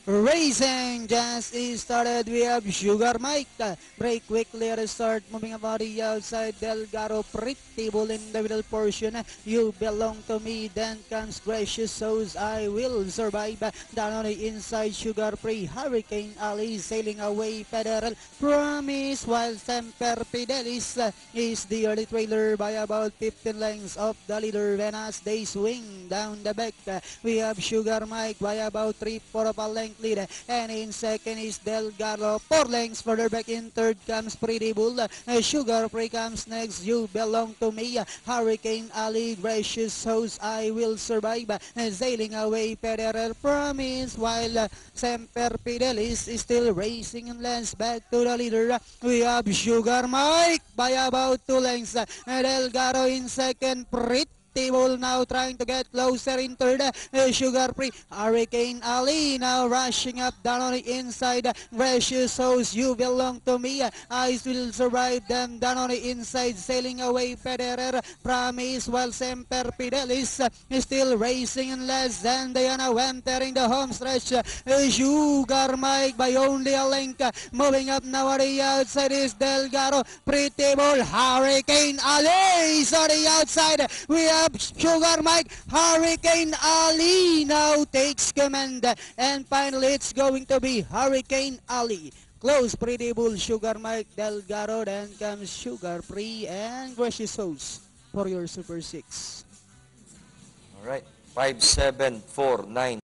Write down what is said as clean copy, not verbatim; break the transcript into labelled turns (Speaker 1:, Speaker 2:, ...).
Speaker 1: Racing just started. We have Sugar Mike. Break quickly at the start. Moving about the outside. Delgado pretty bull in the middle portion. You belong to me. Then comes Gracious Souls. I will survive. Down on the inside. Sugar Free. Hurricane Ali sailing away. Federal Promise. While Semper Fidelis is the early trailer by about 15 lengths of the leader. When as they swing down the back, we have Sugar Mike by about 3/4 of a length lead, and in second is Delgado, 4 lengths further back. In third comes Pretty Bull, Sugar Free comes next. You belong to me, Hurricane Ali, Gracious Host, I will survive, sailing away Federal Promise, while Semper Fidelis is still racing and lands back to the leader. We have Sugar Mike by about 2 lengths, Delgado in second, Bull now trying to get closer in third. Sugar Free, Hurricane Ali now rushing up down on the inside. Gracious Host, you belong to me. I will survive them down on the inside, sailing away Federer Promise, while Semper Fidelis is still racing in less than Diana entering the home stretch. Sugar Mike by only a length. Moving up now on the outside is Delgado. Pretty Bull, Hurricane Ali is on the outside. We have Sugar Mike, Hurricane Ali now takes command, and finally it's going to be Hurricane Ali. Close, Pretty Bull, Sugar Mike, Delgado, then comes Sugar Free and Gracious Host for your Super 6.
Speaker 2: Alright, 5, 7, 4, 9.